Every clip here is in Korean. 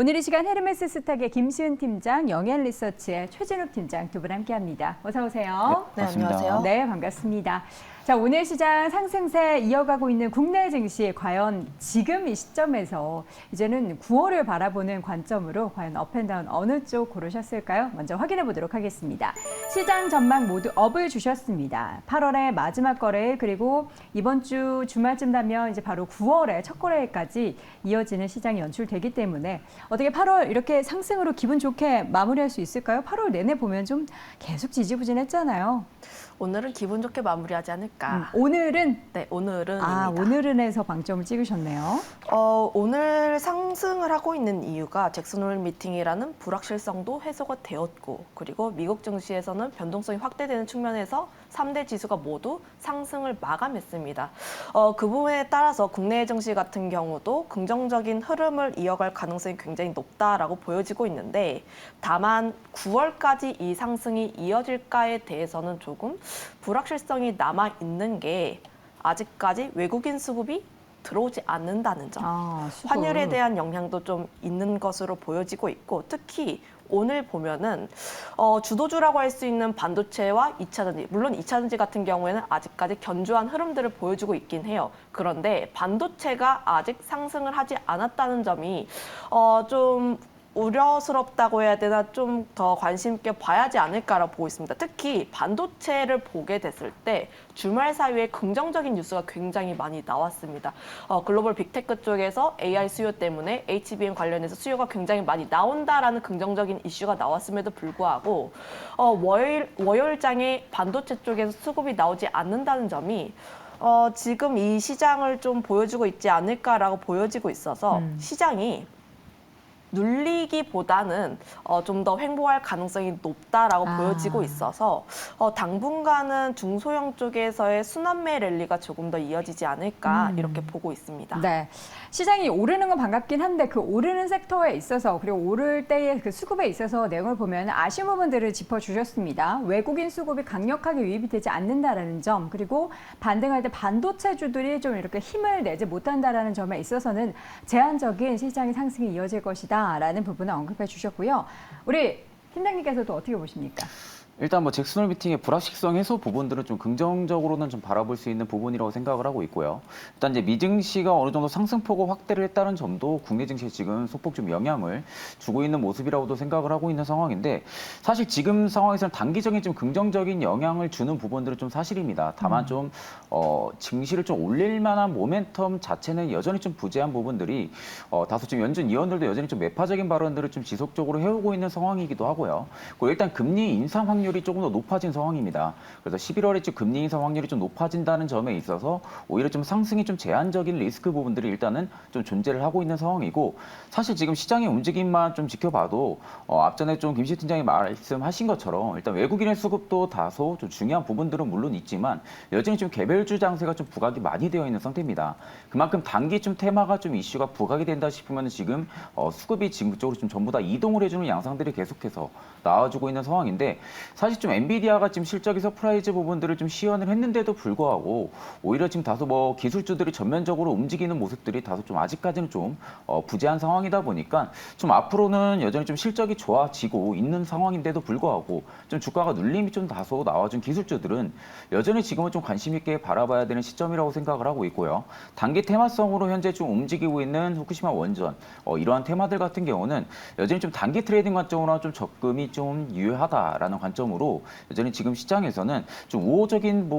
오늘 이 시간 헤르메스 스탁의 김시은 팀장, 영앤리서치의 최진욱 팀장 두 분 함께합니다. 어서 오세요. 네, 안녕하세요. 네, 반갑습니다. 자, 오늘 시장 상승세 이어가고 있는 국내 증시 과연 지금 이 시점에서 이제는 9월을 바라보는 관점으로 과연 업앤다운 어느 쪽 고르셨을까요? 먼저 확인해 보도록 하겠습니다. 시장 전망 모두 업을 주셨습니다. 8월의 마지막 거래일 그리고 이번 주 주말쯤 되면 이제 바로 9월의 첫 거래일까지 이어지는 시장이 연출되기 때문에 어떻게 8월 이렇게 상승으로 기분 좋게 마무리할 수 있을까요? 8월 내내 보면 좀 계속 지지부진했잖아요. 오늘은 기분 좋게 마무리하지 않을까. 오늘은? 네, 오늘은입니다. 오늘은에서 방점을 찍으셨네요. 오늘 상승을 하고 있는 이유가 잭슨홀 미팅이라는 불확실성도 해소가 되었고, 그리고 미국 증시에서는 변동성이 확대되는 측면에서 3대 지수가 모두 상승을 마감했습니다. 그 부분에 따라서 국내 증시 같은 경우도 긍정적인 흐름을 이어갈 가능성이 굉장히 높다라고 보여지고 있는데, 다만 9월까지 이 상승이 이어질까에 대해서는 조금 불확실성이 남아 있는 게 아직까지 외국인 수급이 들어오지 않는다는 점. 환율에 대한 영향도 좀 있는 것으로 보여지고 있고, 특히 오늘 보면은 주도주라고 할 수 있는 반도체와 2차전지, 물론 2차전지 같은 경우에는 아직까지 견조한 흐름들을 보여주고 있긴 해요. 그런데 반도체가 아직 상승을 하지 않았다는 점이 좀 우려스럽다고 해야 되나, 좀 더 관심 있게 봐야지 않을까라고 보고 있습니다. 특히 반도체를 보게 됐을 때 주말 사이에 긍정적인 뉴스가 굉장히 많이 나왔습니다. 글로벌 빅테크 쪽에서 AI 수요 때문에 HBM 관련해서 수요가 굉장히 많이 나온다라는 긍정적인 이슈가 나왔음에도 불구하고 월요일장에 반도체 쪽에서 수급이 나오지 않는다는 점이 지금 이 시장을 좀 보여주고 있지 않을까라고 보여지고 있어서 시장이 눌리기보다는 좀 더 횡보할 가능성이 높다라고 보여지고 있어서 당분간은 중소형 쪽에서의 순환매 랠리가 조금 더 이어지지 않을까 이렇게 보고 있습니다. 네, 시장이 오르는 건 반갑긴 한데 그 오르는 섹터에 있어서 그리고 오를 때의 그 수급에 있어서 내용을 보면 아쉬운 부분들을 짚어주셨습니다. 외국인 수급이 강력하게 유입이 되지 않는다라는 점, 그리고 반등할 때 반도체주들이 좀 이렇게 힘을 내지 못한다라는 점에 있어서는 제한적인 시장의 상승이 이어질 것이다라는 부분을 언급해 주셨고요. 우리 팀장님께서도 어떻게 보십니까? 일단 뭐 잭슨홀 미팅의 불확실성 해소 부분들은 좀 긍정적으로는 좀 바라볼 수 있는 부분이라고 생각을 하고 있고요. 일단 이제 미증시가 어느 정도 상승폭을 확대를 했다는 점도 국내 증시에 지금 소폭 좀 영향을 주고 있는 모습이라고도 생각을 하고 있는 상황인데, 사실 지금 상황에서는 단기적인 좀 긍정적인 영향을 주는 부분들은 좀 사실입니다. 다만 좀 증시를 좀 올릴 만한 모멘텀 자체는 여전히 좀 부재한 부분들이 다소 좀 연준 위원들도 여전히 좀 매파적인 발언들을 좀 지속적으로 해오고 있는 상황이기도 하고요. 그리고 일단 금리 인상 확률이 조금 더 높아진 상황입니다. 그래서 11월에 좀 금리 인상 확률이 좀 높아진다는 점에 있어서 오히려 좀 상승이 좀 제한적인 리스크 부분들이 일단은 좀 존재를 하고 있는 상황이고, 사실 지금 시장의 움직임만 좀 지켜봐도 앞전에 좀 김시 팀장이 말씀하신 것처럼 일단 외국인의 수급도 다소 좀 중요한 부분들은 물론 있지만 여전히 좀 개별주 장세가 좀 부각이 많이 되어 있는 상태입니다. 그만큼 단기 좀 테마가 좀 이슈가 부각이 된다 싶으면 지금 수급이 지금 쪽으로 좀 전부 다 이동을 해주는 양상들이 계속해서 나와주고 있는 상황인데, 사실 좀 엔비디아가 지금 실적이 서프라이즈 부분들을 좀 시연을 했는데도 불구하고 오히려 지금 다소 뭐 기술주들이 전면적으로 움직이는 모습들이 다소 좀 아직까지는 좀 부재한 상황이다 보니까 좀 앞으로는 여전히 좀 실적이 좋아지고 있는 상황인데도 불구하고 좀 주가가 눌림이 좀 다소 나와준 기술주들은 여전히 지금은 좀 관심 있게 바라봐야 되는 시점이라고 생각을 하고 있고요. 단기 테마성으로 현재 좀 움직이고 있는 후쿠시마 원전 이러한 테마들 같은 경우는 여전히 좀 단기 트레이딩 관점으로 좀 접근이 좀 유효하다라는 관점으로 여전히 지금 시장에서는 좀 우호적인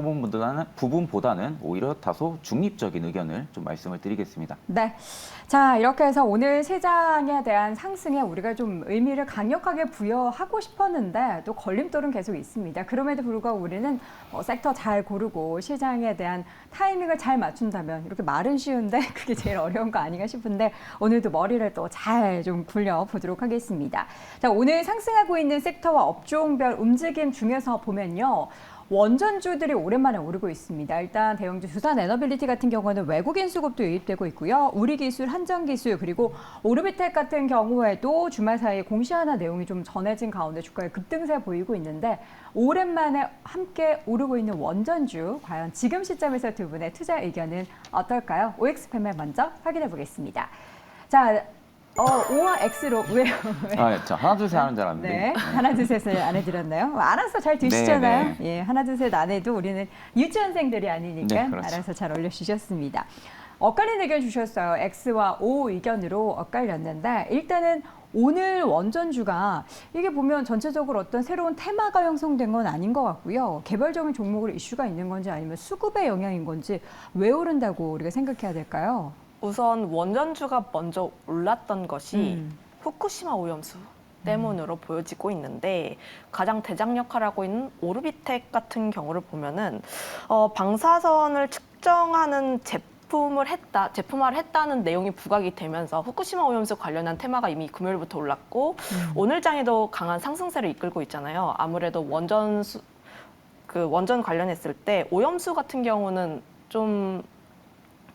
부분보다는 오히려 다소 중립적인 의견을 좀 말씀을 드리겠습니다. 네. 자, 이렇게 해서 오늘 시장에 대한 상승에 우리가 좀 의미를 강력하게 부여하고 싶었는데 또 걸림돌은 계속 있습니다. 그럼에도 불구하고 우리는 섹터 잘 고르고 시장에 대한 타이밍을 잘 맞춘다면, 이렇게 말은 쉬운데 그게 제일 어려운 거 아닌가 싶은데 오늘도 머리를 또 잘 좀 굴려보도록 하겠습니다. 자, 오늘 상승하고 있는 섹터와 업종별 움직임 중에서 보면요. 원전주들이 오랜만에 오르고 있습니다. 일단 대형주 두산 에너빌리티 같은 경우는 외국인 수급도 유입되고 있고요. 우리기술, 한전기술, 그리고 오르비텍 같은 경우에도 주말 사이에 공시하나 내용이 좀 전해진 가운데 주가의 급등세 보이고 있는데, 오랜만에 함께 오르고 있는 원전주, 과연 지금 시점에서 두 분의 투자 의견은 어떨까요? OX 패널 먼저 확인해 보겠습니다. 자, O와 X로 왜요? 저 하나 둘 셋 하는 줄 알았는데. 네, 하나 둘 셋을 안 해드렸나요? 알아서 잘 드시잖아요. 네, 네. 예, 하나 둘 셋 안 해도 우리는 유치원생들이 아니니까 네, 그렇죠. 알아서 잘 올려주셨습니다. 엇갈린 의견 주셨어요. X와 O 의견으로 엇갈렸는데 일단은 오늘 원전주가 이게 보면 전체적으로 어떤 새로운 테마가 형성된 건 아닌 것 같고요. 개별적인 종목으로 이슈가 있는 건지 아니면 수급의 영향인 건지 왜 오른다고 우리가 생각해야 될까요? 우선 원전주가 먼저 올랐던 것이 후쿠시마 오염수 때문으로 보여지고 있는데 가장 대장 역할을 하고 있는 오르비텍 같은 경우를 보면은 방사선을 측정하는 제품화를 했다는 내용이 부각이 되면서 후쿠시마 오염수 관련한 테마가 이미 금요일부터 올랐고 오늘 장에도 강한 상승세를 이끌고 있잖아요. 아무래도 원전 관련했을 때 오염수 같은 경우는 좀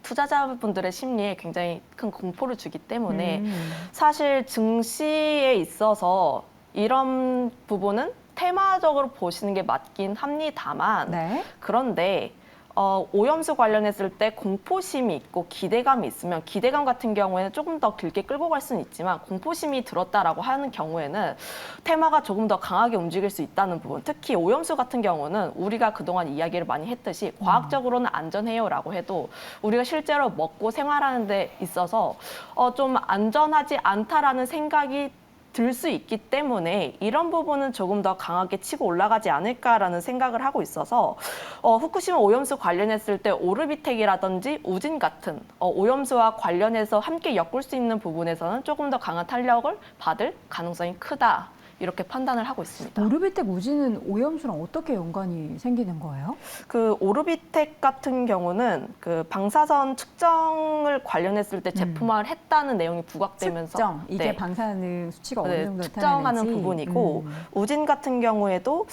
투자자분들의 심리에 굉장히 큰 공포를 주기 때문에 사실 증시에 있어서 이런 부분은 테마적으로 보시는 게 맞긴 합니다만 네. 그런데 오염수 관련했을 때 공포심이 있고 기대감이 있으면 기대감 같은 경우에는 조금 더 길게 끌고 갈 수는 있지만 공포심이 들었다라고 하는 경우에는 테마가 조금 더 강하게 움직일 수 있다는 부분. 특히 오염수 같은 경우는 우리가 그동안 이야기를 많이 했듯이 과학적으로는 안전해요라고 해도 우리가 실제로 먹고 생활하는 데 있어서 좀 안전하지 않다라는 생각이 들 수 있기 때문에 이런 부분은 조금 더 강하게 치고 올라가지 않을까라는 생각을 하고 있어서 후쿠시마 오염수 관련했을 때 오르비텍이라든지 우진 같은 오염수와 관련해서 함께 엮을 수 있는 부분에서는 조금 더 강한 탄력을 받을 가능성이 크다. 이렇게 판단을 하고 있습니다. 오르비텍 우진은 오염수랑 어떻게 연관이 생기는 거예요? 그 오르비텍 같은 경우는 그 방사선 측정을 관련했을 때 제품화를 했다는 내용이 부각되면서 측정, 이게 네. 방사능 수치가 어느 정도 측정하는 나타나는지. 부분이고 우진 같은 경우에도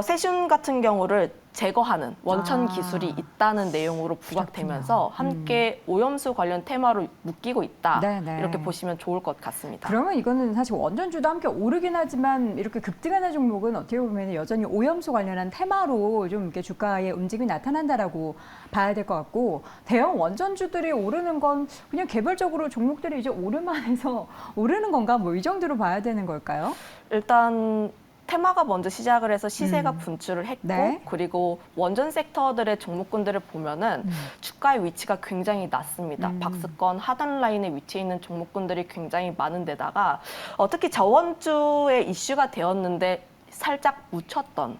세슘 같은 경우를 제거하는 원천 기술이 있다는 내용으로 부각되면서 함께 오염수 관련 테마로 묶이고 있다. 네네. 이렇게 보시면 좋을 것 같습니다. 그러면 이거는 사실 원전주도 함께 오르긴 하지만 이렇게 급등하는 종목은 어떻게 보면 여전히 오염수 관련한 테마로 좀 이렇게 주가의 움직임이 나타난다라고 봐야 될 것 같고 대형 원전주들이 오르는 건 그냥 개별적으로 종목들이 이제 오르만해서 오르는 건가 뭐 이 정도로 봐야 되는 걸까요? 일단 테마가 먼저 시작을 해서 시세가 분출을 했고 네. 그리고 원전 섹터들의 종목군들을 보면은 주가의 위치가 굉장히 낮습니다. 박스권 하단 라인에 위치해 있는 종목군들이 굉장히 많은 데다가 특히 저원주에 이슈가 되었는데 살짝 묻혔던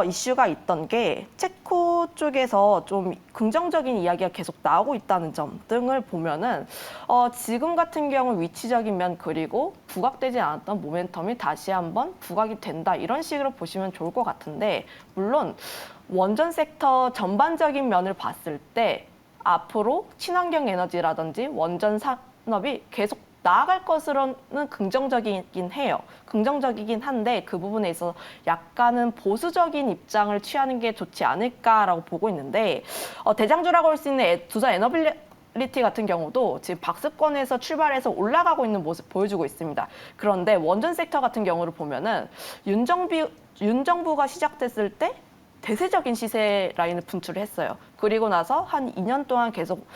이슈가 있던 게 체코 쪽에서 좀 긍정적인 이야기가 계속 나오고 있다는 점 등을 보면은 지금 같은 경우 위치적인 면 그리고 부각되지 않았던 모멘텀이 다시 한번 부각이 된다 이런 식으로 보시면 좋을 것 같은데 물론 원전 섹터 전반적인 면을 봤을 때 앞으로 친환경 에너지라든지 원전 산업이 계속 나아갈 것으로는 긍정적이긴 해요. 긍정적이긴 한데 그 부분에 있어서 약간은 보수적인 입장을 취하는 게 좋지 않을까라고 보고 있는데 대장주라고 할 수 있는 두산 에너빌리티 같은 경우도 지금 박스권에서 출발해서 올라가고 있는 모습 보여주고 있습니다. 그런데 원전 섹터 같은 경우를 보면은 윤 정부가 시작됐을 때 대세적인 시세 라인을 분출을 했어요. 그리고 나서 한 2년 동안 계속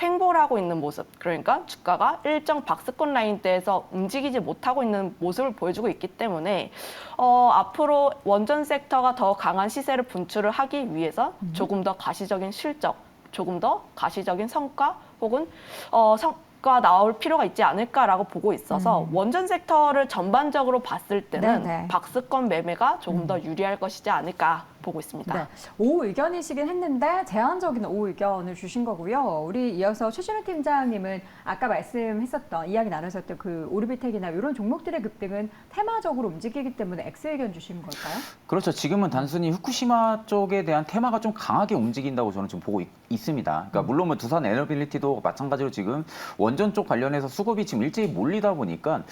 횡보를 하고 있는 모습, 그러니까 주가가 일정 박스권 라인대에서 움직이지 못하고 있는 모습을 보여주고 있기 때문에 앞으로 원전 섹터가 더 강한 시세를 분출을 하기 위해서 조금 더 가시적인 실적, 조금 더 가시적인 성과 혹은 성과 나올 필요가 있지 않을까라고 보고 있어서 원전 섹터를 전반적으로 봤을 때는 네네. 박스권 매매가 조금 더 유리할 것이지 않을까 보고 있습니다. 네. 오 의견이시긴 했는데 제한적인 오 의견을 주신 거고요. 우리 이어서 최신우 팀장님은 아까 말씀했었던 이야기 나누셨던 그 오르비텍이나 이런 종목들의 급등은 테마적으로 움직이기 때문에 X 의견 주신 걸까요? 그렇죠. 지금은 단순히 후쿠시마 쪽에 대한 테마가 좀 강하게 움직인다고 저는 지금 보고 있습니다. 그러니까 물론 뭐 두산 에너빌리티도 마찬가지로 지금 원전 쪽 관련해서 수급이 지금 일제히 몰리다 보니까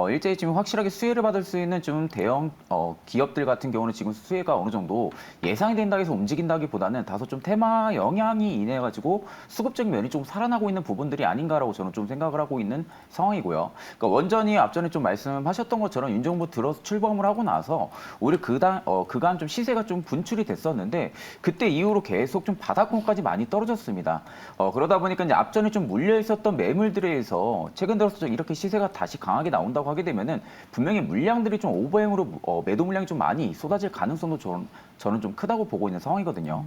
일제히 지금 확실하게 수혜를 받을 수 있는 좀 대형 기업들 같은 경우는 지금 수혜가 어느 정도 예상이 된다 해서 움직인다기보다는 다소 좀 테마 영향이 인해 가지고 수급적인 면이 좀 살아나고 있는 부분들이 아닌가라고 저는 좀 생각을 하고 있는 상황이고요. 그러니까 원전이 앞전에 좀 말씀하셨던 것처럼 윤 정부 들어서 출범을 하고 나서 오히려 그간 좀 시세가 좀 분출이 됐었는데 그때 이후로 계속 좀 바닥권까지 많이 떨어졌습니다. 그러다 보니까 이제 앞전에 좀 물려 있었던 매물들에 의해서 최근 들어서 좀 이렇게 시세가 다시 강하게 나온다고 하게 되면은 분명히 물량들이 좀 오버행으로 매도 물량이 좀 많이 쏟아질 가능성도 저는 좀 크다고 보고 있는 상황이거든요.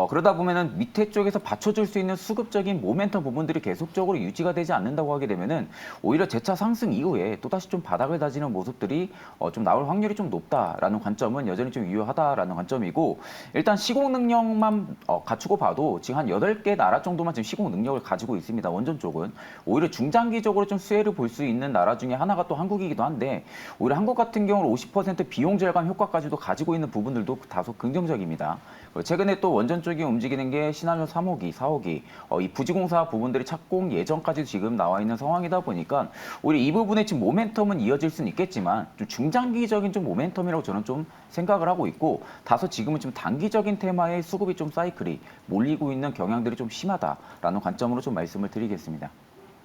그러다 보면은 밑에 쪽에서 받쳐줄 수 있는 수급적인 모멘텀 부분들이 계속적으로 유지가 되지 않는다고 하게 되면은 오히려 재차 상승 이후에 또다시 좀 바닥을 다지는 모습들이 좀 나올 확률이 좀 높다라는 관점은 여전히 좀 유효하다라는 관점이고 일단 시공 능력만 갖추고 봐도 지금 한 8개 나라 정도만 지금 시공 능력을 가지고 있습니다. 원전 쪽은. 오히려 중장기적으로 좀 수혜를 볼 수 있는 나라 중에 하나가 또 한국이기도 한데 오히려 한국 같은 경우는 50% 비용 절감 효과까지도 가지고 있는 부분들도 다소 긍정적입니다. 최근에 또 원전 쪽이 움직이는 게 신한울 3호기, 4호기, 이 부지공사 부분들이 착공 예정까지 지금 나와 있는 상황이다 보니까 오히려 이 부분에 지금 모멘텀은 이어질 수는 있겠지만 좀 중장기적인 좀 모멘텀이라고 저는 좀 생각을 하고 있고 다소 지금은 좀 단기적인 테마의 수급이 좀 사이클이 몰리고 있는 경향들이 좀 심하다라는 관점으로 좀 말씀을 드리겠습니다.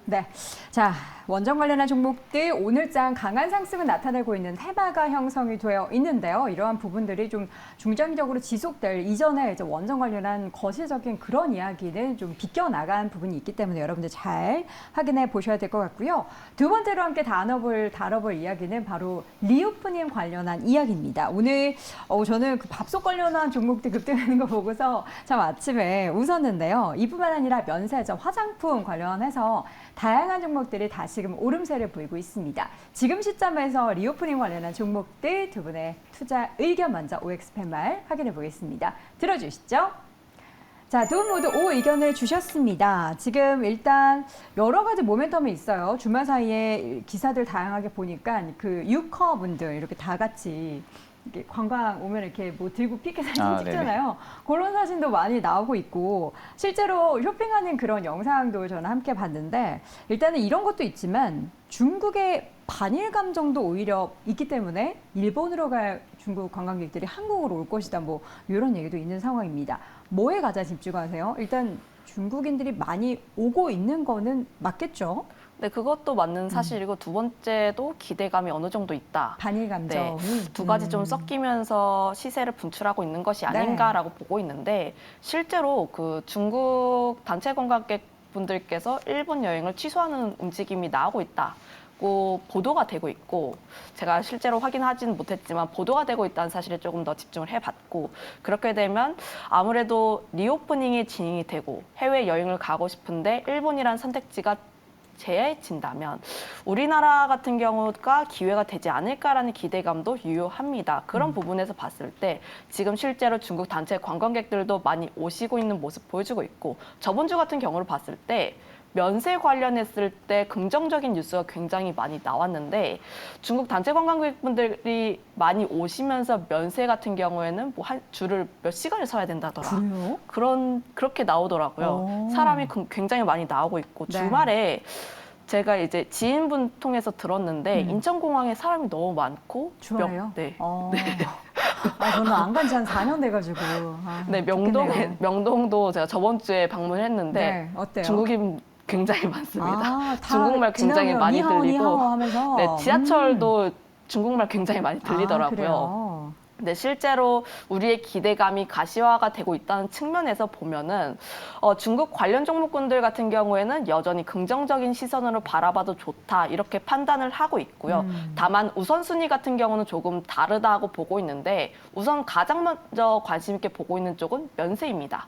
네. 자, 원전 관련한 종목들 오늘장 강한 상승을 나타내고 있는 테마가 형성이 되어 있는데요. 이러한 부분들이 좀 중장기적으로 지속될 이전에 이제 원전 관련한 거시적인 그런 이야기는 좀 비껴나간 부분이 있기 때문에 여러분들 잘 확인해 보셔야 될 것 같고요. 두 번째로 함께 다뤄볼 이야기는 바로 리오프닝 관련한 이야기입니다. 오늘 저는 그 밥솥 관련한 종목들 급등하는 거 보고서 참 아침에 웃었는데요. 이뿐만 아니라 면세점, 화장품 관련해서 다양한 종목들이 다시금 오름세를 보이고 있습니다. 지금 시점에서 리오프닝 관련한 종목들 두 분의 투자 의견 먼저 OX팬말 확인해 보겠습니다. 들어주시죠. 자, 두 분 모두 O 의견을 주셨습니다. 지금 일단 여러 가지 모멘텀이 있어요. 주말 사이에 기사들 다양하게 보니까 그 유커분들 이렇게 다 같이 이렇게 관광 오면 이렇게 뭐 들고 피켓 사진 찍잖아요. 그런 사진도 많이 나오고 있고 실제로 쇼핑하는 그런 영상도 저는 함께 봤는데 일단은 이런 것도 있지만 중국의 반일 감정도 오히려 있기 때문에 일본으로 갈 중국 관광객들이 한국으로 올 것이다 뭐 이런 얘기도 있는 상황입니다. 뭐에 가장 집중하세요? 일단 중국인들이 많이 오고 있는 거는 맞겠죠? 네, 그것도 맞는 사실이고 두 번째도 기대감이 어느 정도 있다. 반일 감정. 네, 두 가지 좀 섞이면서 시세를 분출하고 있는 것이 아닌가라고 보고 있는데 실제로 그 중국 단체 관광객분들께서 일본 여행을 취소하는 움직임이 나오고 있다. 보도가 되고 있고 제가 실제로 확인하지는 못했지만 보도가 되고 있다는 사실에 조금 더 집중을 해봤고 그렇게 되면 아무래도 리오프닝이 진행이 되고 해외 여행을 가고 싶은데 일본이라는 선택지가 제해진다면 우리나라 같은 경우가 기회가 되지 않을까라는 기대감도 유효합니다. 그런 부분에서 봤을 때 지금 실제로 중국 단체 관광객들도 많이 오시고 있는 모습 보여주고 있고 저번 주 같은 경우를 봤을 때 면세 관련했을 때 긍정적인 뉴스가 굉장히 많이 나왔는데 중국 단체 관광객분들이 많이 오시면서 면세 같은 경우에는 뭐 한 줄을 몇 시간을 서야 된다더라. 그래요? 그렇게 나오더라고요. 사람이 굉장히 많이 나오고 있고 네. 주말에 제가 이제 지인분 통해서 들었는데 인천공항에 사람이 너무 많고 주말에요? 네. 저는 안 간 지 한 4년 돼가지고. 네, 좋겠네요. 명동도 제가 저번 주에 방문했는데 네, 어때요? 중국인 굉장히 많습니다. 다 중국말 굉장히 지나면 많이 니하오, 들리고 니하오 하면서. 네, 지하철도 중국말 굉장히 많이 들리더라고요. 그래요? 근데 실제로 우리의 기대감이 가시화가 되고 있다는 측면에서 보면은 중국 관련 종목군들 같은 경우에는 여전히 긍정적인 시선으로 바라봐도 좋다 이렇게 판단을 하고 있고요. 다만 우선순위 같은 경우는 조금 다르다고 보고 있는데 우선 가장 먼저 관심 있게 보고 있는 쪽은 면세입니다.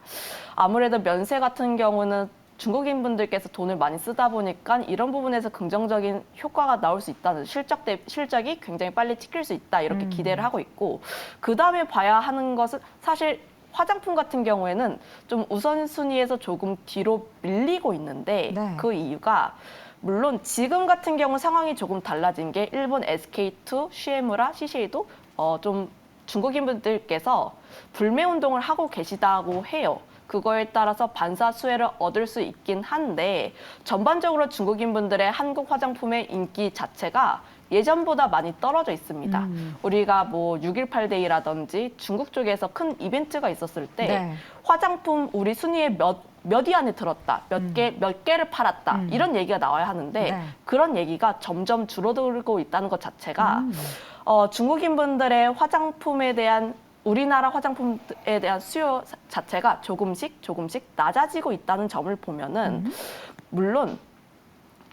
아무래도 면세 같은 경우는 중국인 분들께서 돈을 많이 쓰다 보니까 이런 부분에서 긍정적인 효과가 나올 수 있다는 실적이 굉장히 빨리 찍힐 수 있다 이렇게 기대를 하고 있고 그 다음에 봐야 하는 것은 사실 화장품 같은 경우에는 좀 우선순위에서 조금 뒤로 밀리고 있는데 네. 그 이유가 물론 지금 같은 경우 상황이 조금 달라진 게 일본 SK2, 시에무라, CCA도 좀 중국인 분들께서 불매 운동을 하고 계시다고 해요. 그거에 따라서 반사 수혜를 얻을 수 있긴 한데 전반적으로 중국인분들의 한국 화장품의 인기 자체가 예전보다 많이 떨어져 있습니다. 우리가 뭐 6.18 데이라든지 중국 쪽에서 큰 이벤트가 있었을 때 네. 화장품 우리 순위에 몇 위 안에 들었다, 몇 개를 팔았다 이런 얘기가 나와야 하는데 네. 그런 얘기가 점점 줄어들고 있다는 것 자체가 중국인분들의 화장품에 대한 우리나라 화장품에 대한 수요 자체가 조금씩 낮아지고 있다는 점을 보면은 물론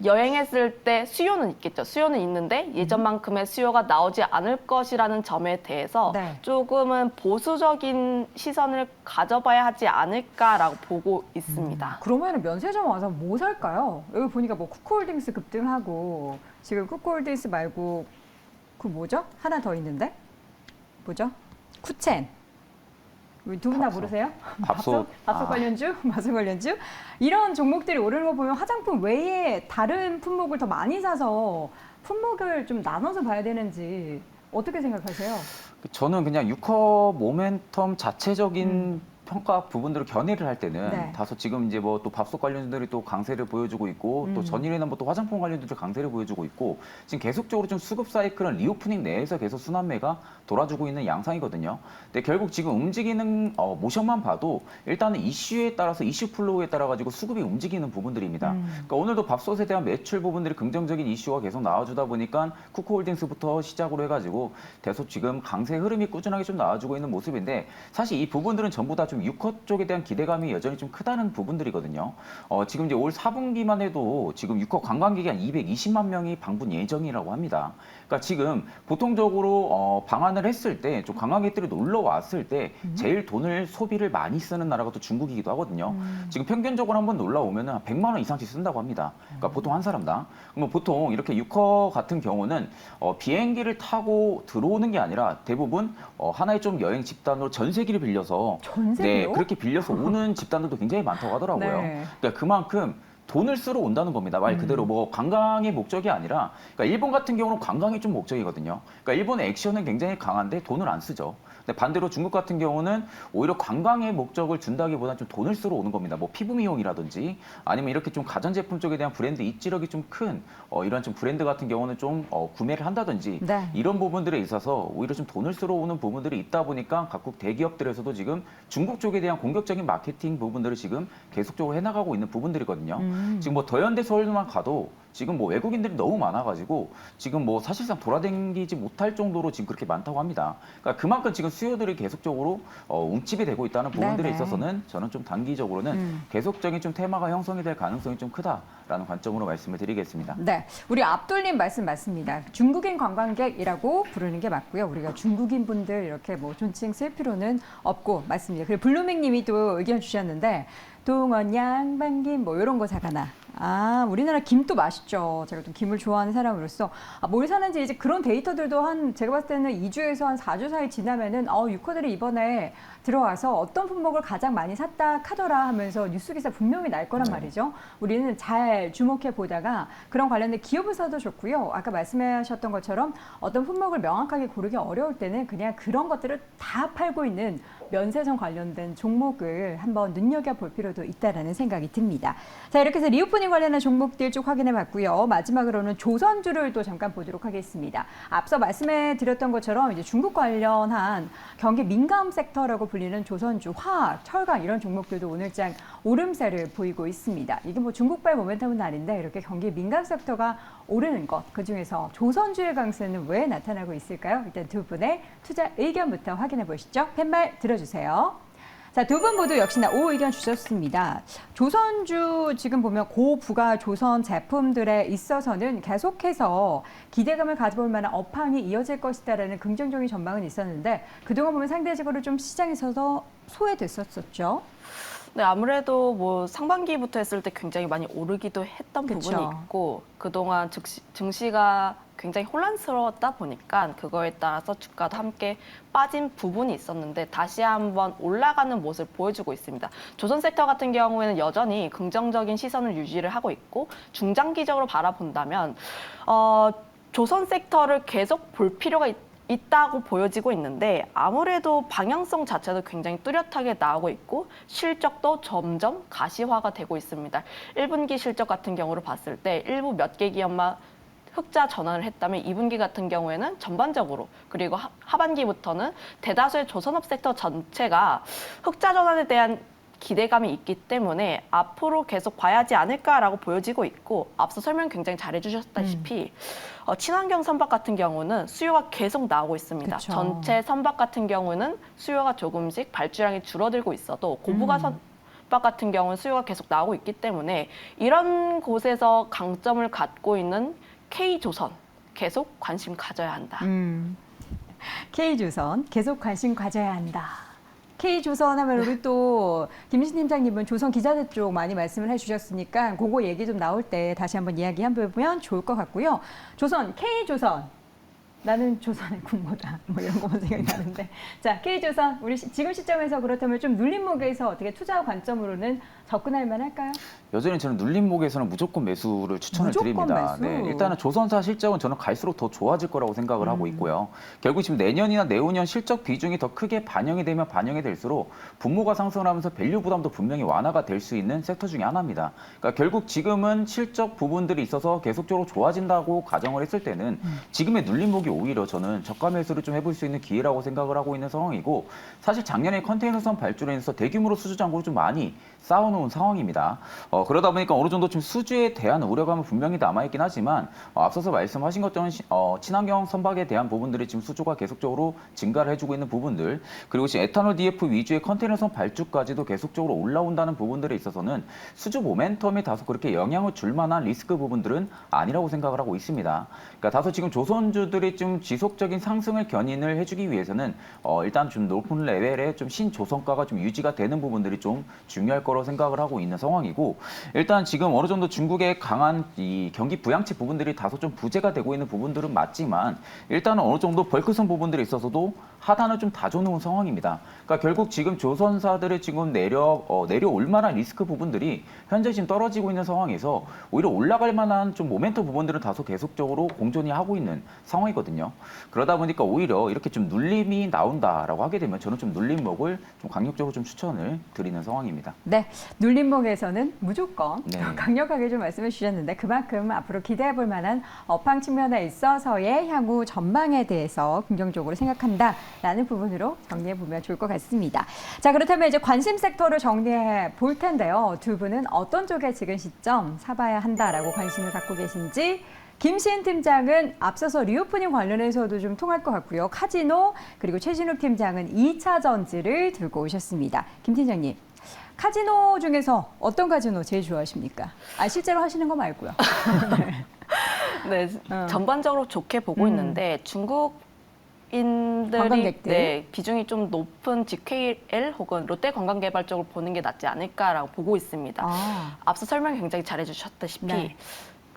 여행했을 때 수요는 있겠죠. 수요는 있는데 예전만큼의 수요가 나오지 않을 것이라는 점에 대해서 네. 조금은 보수적인 시선을 가져봐야 하지 않을까라고 보고 있습니다. 그러면 면세점 와서 뭐 살까요? 여기 보니까 뭐 쿠쿠홀딩스 급등하고 지금 쿠쿠홀딩스 말고 그 뭐죠? 하나 더 있는데 뭐죠? 쿠첸. 두 분 다 밥솥. 모르세요? 밥솥. 밥솥 관련주, 밥솥 관련주 이런 종목들이 오르는 거 보면 화장품 외에 다른 품목을 더 많이 사서 품목을 좀 나눠서 봐야 되는지 어떻게 생각하세요? 저는 그냥 유커 모멘텀 자체적인 평가 부분들을 견해를 할 때는 네. 다소 지금 이제 뭐 또 밥솥 관련주들이 또 강세를 보여주고 있고 또 전일에는 뭐 또 화장품 관련주들 강세를 보여주고 있고 지금 계속적으로 좀 수급 사이클은 리오프닝 내에서 계속 순환매가 돌아주고 있는 양상이거든요. 근데 결국 지금 움직이는 모션만 봐도 일단은 이슈에 따라서 이슈 플로우에 따라 가지고 수급이 움직이는 부분들입니다. 그러니까 오늘도 밥솥에 대한 매출 부분들이 긍정적인 이슈가 계속 나와주다 보니까 쿠쿠홀딩스부터 시작으로 해가지고 계속 지금 강세 흐름이 꾸준하게 좀 나와주고 있는 모습인데 사실 이 부분들은 전부 다 좀 유커 쪽에 대한 기대감이 여전히 좀 크다는 부분들이거든요. 지금 이제 올 4분기만 해도 지금 유커 관광객이 한 220만 명이 방문 예정이라고 합니다. 그러니까 지금 보통적으로 방한을 했을 때 좀 관광객들이 놀러 왔을 때 제일 돈을 소비를 많이 쓰는 나라가 또 중국이기도 하거든요. 지금 평균적으로 한번 놀러 오면은 한 100만 원 이상씩 쓴다고 합니다. 그러니까 보통 한 사람당. 그러면 보통 이렇게 유커 같은 경우는 비행기를 타고 들어오는 게 아니라 대부분 하나의 좀 여행 집단으로 전세기를 빌려서 전세기요? 네, 그렇게 빌려서 오는 집단들도 굉장히 많다고 하더라고요. 네. 그러니까 그만큼 돈을 쓰러 온다는 겁니다. 말 그대로 뭐 관광의 목적이 아니라, 그러니까 일본 같은 경우는 관광이 좀 목적이거든요. 그러니까 일본의 액션은 굉장히 강한데 돈을 안 쓰죠. 근데 반대로 중국 같은 경우는 오히려 관광의 목적을 준다기보다는 좀 돈을 쓰러 오는 겁니다. 뭐 피부 미용이라든지 아니면 이렇게 좀 가전제품 쪽에 대한 브랜드 입지력이 좀 큰 이런 좀 브랜드 같은 경우는 좀 구매를 한다든지 네. 이런 부분들에 있어서 오히려 좀 돈을 쓰러 오는 부분들이 있다 보니까 각국 대기업들에서도 지금 중국 쪽에 대한 공격적인 마케팅 부분들을 지금 계속적으로 해나가고 있는 부분들이거든요. 지금 뭐 더현대 서울만 가도 지금 뭐 외국인들이 너무 많아가지고 지금 뭐 사실상 돌아다니지 못할 정도로 지금 그렇게 많다고 합니다. 그러니까 그만큼 지금 수요들이 계속적으로 움집이 되고 있다는 부분들에 네네. 있어서는 저는 좀 단기적으로는 계속적인 좀 테마가 형성이 될 가능성이 좀 크다라는 관점으로 말씀을 드리겠습니다. 네, 우리 앞돌림 말씀 맞습니다. 중국인 관광객이라고 부르는 게 맞고요. 우리가 중국인 분들 이렇게 뭐 존칭 쓸 필요는 없고 맞습니다. 그리고 블루밍님이 또 의견 주셨는데 동원 양반김 뭐 이런 거 사가나. 아, 우리나라 김도 맛있죠. 제가 좀 김을 좋아하는 사람으로서 뭘 사는지 이제 그런 데이터들도 한 제가 봤을 때는 2주에서 한 4주 사이 지나면은 유커들이 이번에 들어와서 어떤 품목을 가장 많이 샀다 카더라 하면서 뉴스 기사 분명히 날 거란 말이죠. 우리는 잘 주목해 보다가 그런 관련된 기업을 사도 좋고요. 아까 말씀하셨던 것처럼 어떤 품목을 명확하게 고르기 어려울 때는 그냥 그런 것들을 다 팔고 있는 면세점 관련된 종목을 한번 눈여겨볼 필요도 있다라는 생각이 듭니다. 자, 이렇게 해서 리오프닝 관련한 종목들 쭉 확인해 봤고요. 마지막으로는 조선주를 또 잠깐 보도록 하겠습니다. 앞서 말씀해 드렸던 것처럼 이제 중국 관련한 경기 민감 섹터라고 불리는 조선주, 화학, 철강 이런 종목들도 오늘장 오름세를 보이고 있습니다. 이게 뭐 중국발 모멘텀은 아닌데 이렇게 경기 민감 섹터가 오르는 것, 그중에서 조선주의 강세는 왜 나타나고 있을까요? 일단 두 분의 투자 의견부터 확인해 보시죠. 팻말 들어주세요. 자, 두 분 모두 역시나 O 의견 주셨습니다. 조선주 지금 보면 고부가 조선 제품들에 있어서는 계속해서 기대감을 가져볼 만한 업황이 이어질 것이다라는 긍정적인 전망은 있었는데 그동안 보면 상대적으로 좀 시장에서도 소외됐었죠. 네, 아무래도 뭐 상반기부터 했을 때 굉장히 많이 오르기도 했던 그쵸. 부분이 있고 그동안 증시가 굉장히 혼란스러웠다 보니까 그거에 따라서 주가도 함께 빠진 부분이 있었는데 다시 한번 올라가는 모습을 보여주고 있습니다. 조선 섹터 같은 경우에는 여전히 긍정적인 시선을 유지를 하고 있고 중장기적으로 바라본다면 조선 섹터를 계속 볼 필요가 있다고 보여지고 있는데 아무래도 방향성 자체도 굉장히 뚜렷하게 나오고 있고 실적도 점점 가시화가 되고 있습니다. 1분기 실적 같은 경우로 봤을 때 일부 몇 개 기업만 흑자 전환을 했다면 2분기 같은 경우에는 전반적으로 그리고 하반기부터는 대다수의 조선업 섹터 전체가 흑자 전환에 대한 기대감이 있기 때문에 앞으로 계속 봐야지 않을까라고 보여지고 있고 앞서 설명 굉장히 잘해주셨다시피 친환경 선박 같은 경우는 수요가 계속 나오고 있습니다. 그쵸. 전체 선박 같은 경우는 수요가 조금씩 발주량이 줄어들고 있어도 고부가 선박 같은 경우는 수요가 계속 나오고 있기 때문에 이런 곳에서 강점을 갖고 있는 K조선 계속 관심 가져야 한다. K조선 계속 관심 가져야 한다. K조선 하면 우리 또 김신 팀장님은 조선 기자재 쪽 많이 말씀을 해주셨으니까 그거 얘기 좀 나올 때 다시 한번 이야기 한번 해보면 좋을 것 같고요. 조선, K조선. 나는 조선의 국모다. 뭐 이런 거만 생각이 나는데. 자, K조선. 우리 지금 시점에서 그렇다면 좀 눌림목에서 어떻게 투자 관점으로는 접근할 만할까요? 여전히 저는 눌림목에서는 무조건 매수를 추천을 무조건 드립니다. 매수. 네, 일단은 조선사 실적은 저는 갈수록 더 좋아질 거라고 생각을 하고 있고요. 결국 지금 내년이나 내후년 실적 비중이 더 크게 반영이 되면 반영이 될수록 분모가 상승을 하면서 밸류 부담도 분명히 완화가 될 수 있는 섹터 중에 하나입니다. 그러니까 결국 지금은 실적 부분들이 있어서 계속적으로 좋아진다고 가정을 했을 때는 지금의 눌림목이 오히려 저는 저가 매수를 좀 해볼 수 있는 기회라고 생각을 하고 있는 상황이고 사실 작년에 컨테이너선 발주로 인해서 대규모로 수주 잔고를 좀 많이 쌓아놓은 상황입니다. 그러다 보니까 어느 정도 좀 수주에 대한 우려감은 분명히 남아있긴 하지만 앞서서 말씀하신 것처럼 친환경 선박에 대한 부분들이 지금 수주가 계속적으로 증가를 해주고 있는 부분들 그리고 지금 에탄올 DF 위주의 컨테이너선 발주까지도 계속적으로 올라온다는 부분들에 있어서는 수주 모멘텀이 다소 그렇게 영향을 줄 만한 리스크 부분들은 아니라고 생각을 하고 있습니다. 그러니까 다소 지금 조선주들이 좀 지속적인 상승을 견인을 해주기 위해서는 일단 좀 높은 레벨의 좀 신조선가가 좀 유지가 되는 부분들이 좀 중요할 거라고 생각을 하고 있는 상황이고 일단 지금 어느 정도 중국의 강한 이 경기 부양치 부분들이 다소 좀 부재가 되고 있는 부분들은 맞지만 일단은 어느 정도 벌크선 부분들에 있어서도 하단을 좀 다져놓은 상황입니다. 그러니까 결국 지금 조선사들의 지금 내려올 만한 리스크 부분들이 현재 지금 떨어지고 있는 상황에서 오히려 올라갈 만한 좀 모멘텀 부분들은 다소 계속적으로 공존이 하고 있는 상황이거든요. 그러다 보니까 오히려 이렇게 좀 눌림이 나온다라고 하게 되면 저는 좀 눌림목을 좀 강력적으로 좀 추천을 드리는 상황입니다. 네, 눌림목에서는 무조건 네. 강력하게 좀 말씀해 주셨는데 그만큼 앞으로 기대해 볼 만한 업황 측면에 있어서의 향후 전망에 대해서 긍정적으로 생각한다라는 부분으로 정리해 보면 좋을 것 같습니다. 자, 그렇다면 이제 관심 섹터를 정리해 볼 텐데요. 두 분은 어떤 쪽에 지금 시점 사봐야 한다라고 관심을 갖고 계신지 김시인 팀장은 앞서서 리오프닝 관련해서도 좀 통할 것 같고요. 카지노 그리고 최진욱 팀장은 2차 전지를 들고 오셨습니다. 김 팀장님. 카지노 중에서 어떤 카지노 제일 좋아하십니까? 실제로 하시는 거 말고요. 네, 전반적으로 좋게 보고 있는데 중국인들이 관광객들. 비중이 좀 높은 GKL 혹은 롯데 관광개발 쪽을 보는 게 낫지 않을까라고 보고 있습니다. 앞서 설명 굉장히 잘해주셨다시피 네.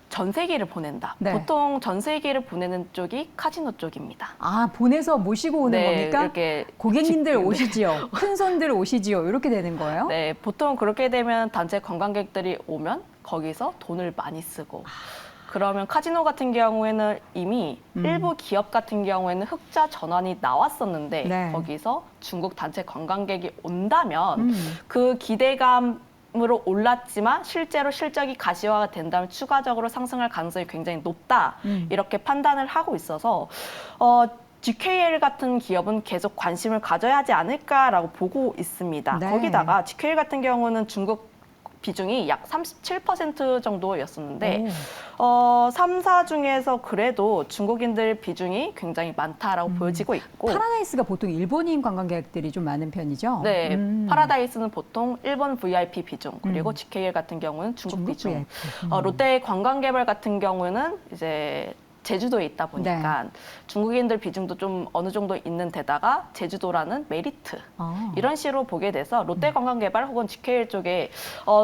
전세기를 보낸다. 네. 보통 전세기를 보내는 쪽이 카지노 쪽입니다. 보내서 모시고 오는 겁니까? 이렇게 고객님들 오시지요. 큰 손들 오시지요. 이렇게 되는 거예요? 네, 보통 그렇게 되면 단체 관광객들이 오면 거기서 돈을 많이 쓰고 그러면 카지노 같은 경우에는 이미 일부 기업 같은 경우에는 흑자 전환이 나왔었는데 네. 거기서 중국 단체 관광객이 온다면 그 기대감으로 올랐지만 실제로 실적이 가시화가 된다면 추가적으로 상승할 가능성이 굉장히 높다 이렇게 판단을 하고 있어서 GKL 같은 기업은 계속 관심을 가져야 하지 않을까라고 보고 있습니다. 네. 거기다가 GKL 같은 경우는 중국 비중이 약 37% 정도였었는데 3사 중에서 그래도 중국인들 비중이 굉장히 많다라고 보여지고 있고 파라다이스가 보통 일본인 관광객들이 좀 많은 편이죠? 네, 파라다이스는 보통 일본 VIP 비중 그리고 GKL 같은 경우는 중국 비중 VIP. 롯데 관광개발 같은 경우는 이제 제주도에 있다 보니까 중국인들 비중도 좀 어느 정도 있는 데다가 제주도라는 메리트 이런 식으로 보게 돼서 롯데 관광개발 혹은 GKL 쪽에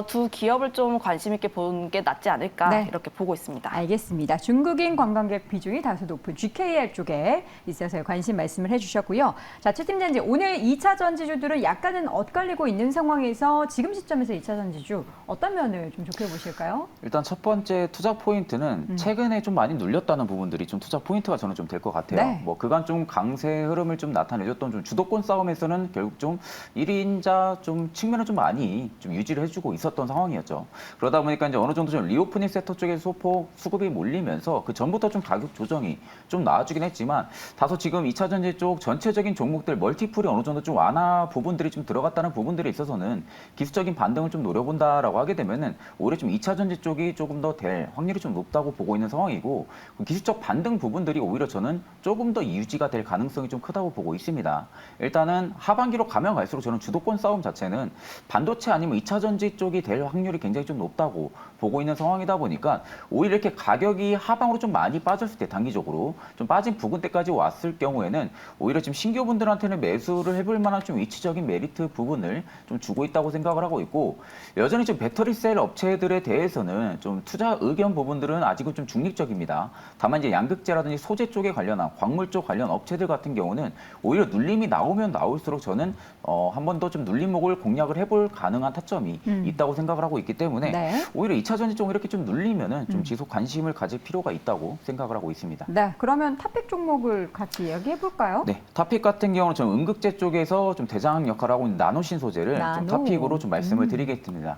두 기업을 좀 관심 있게 보는 게 낫지 않을까 네. 이렇게 보고 있습니다. 알겠습니다. 중국인 관광객 비중이 다소 높은 GKL 쪽에 있어서 관심 말씀을 해주셨고요. 자, 최 팀장님, 오늘 2차 전지주들은 약간은 엇갈리고 있는 상황에서 지금 시점에서 2차 전지주 어떤 면을 좀 좋게 보실까요? 일단 첫 번째 투자 포인트는 최근에 좀 많이 눌렸다는 있었다는 부분들이 좀 투자 포인트가 저는 좀 될 것 같아요. 네. 뭐 그간 좀 강세 흐름을 좀 나타내줬던 좀 주도권 싸움에서는 결국 좀 1인자 좀 측면을 좀 많이 좀 유지를 해주고 있었던 상황이었죠. 그러다 보니까 이제 어느 정도 좀 리오프닝 섹터 쪽에 소폭 수급이 몰리면서 그 전부터 좀 가격 조정이 좀 나와주긴 했지만 다소 지금 2차 전지 쪽 전체적인 종목들 멀티풀이 어느 정도 좀 완화 부분들이 좀 들어갔다는 부분들에 있어서는 기술적인 반등을 좀 노려본다라고 하게 되면은 오히려 좀 2차 전지 쪽이 조금 더 될 확률이 좀 높다고 보고 있는 상황이고 기술적 반등 부분들이 오히려 저는 조금 더 유지가 될 가능성이 좀 크다고 보고 있습니다. 일단은 하반기로 가면 갈수록 저는 주도권 싸움 자체는 반도체 아니면 2차 전지 쪽이 될 확률이 굉장히 좀 높다고 보고 있는 상황이다 보니까 오히려 이렇게 가격이 하방으로 좀 많이 빠졌을 때 단기적으로 좀 빠진 부근대까지 왔을 경우에는 오히려 지금 신규분들한테는 매수를 해볼 만한 좀 위치적인 메리트 부분을 좀 주고 있다고 생각을 하고 있고 여전히 좀 배터리셀 업체들에 대해서는 좀 투자 의견 부분들은 아직은 좀 중립적입니다. 다만 이제 양극재라든지 소재 쪽에 관련한 광물 쪽 관련 업체들 같은 경우는 오히려 눌림이 나오면 나올수록 저는 한 번 더 좀 눌림목을 공략을 해볼 가능한 타점이 있다고 생각을 하고 있기 때문에 네. 오히려 2차 전지 쪽 이렇게 좀 눌리면은 좀 지속 관심을 가질 필요가 있다고 생각을 하고 있습니다. 네, 그러면 탑픽 종목을 같이 이야기해 볼까요? 네, 탑픽 같은 경우는 좀 음극재 쪽에서 좀 대장 역할을 하고 있는 나노신 소재를 좀 탑픽으로 좀 말씀을 드리겠습니다.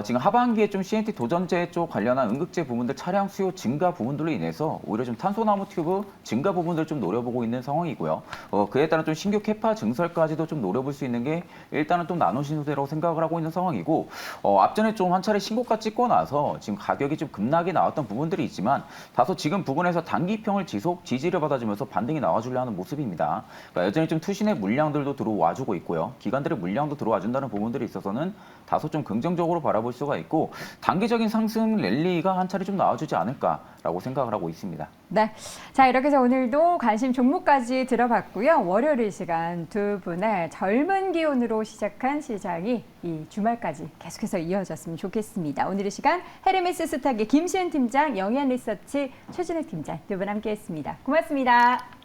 지금 하반기에 좀 CNT 도전재 쪽 관련한 음극재 부분들 차량 수요 증가 부분들로 인해서 오히려 좀 탄소나무 튜브 증가 부분들 좀 노려보고 있는 상황이고요. 그에 따른 좀 신규 캐파 증설까지도 좀 노려볼 수 있는 게 일단은 좀 나노신 소재라고 생각을 하고 있는 상황이고 앞전에 좀 한 차례 신고가 찍고 나서 지금 가격이 좀 급락이 나왔던 부분들이 있지만 다소 지금 부근에서 단기평을 지속 지지를 받아주면서 반등이 나와주려 하는 모습입니다. 그러니까 여전히 좀 투신의 물량들도 들어와주고 있고요. 기관들의 물량도 들어와준다는 부분들이 있어서는 다소 좀 긍정적으로 바라볼 수가 있고 단기적인 상승 랠리가 한 차례 좀 나와주지 않을까라고 생각을 하고 있습니다. 네, 자 이렇게 해서 오늘도 관심 종목까지 들어봤고요. 월요일 이 시간 두 분의 젊은 기운으로 시작한 시장이 이 주말까지 계속해서 이어졌으면 좋겠습니다. 오늘 이 시간 헤르메스 스탁의 김시은 팀장, 영희안 리서치 최진욱 팀장 두 분 함께했습니다. 고맙습니다.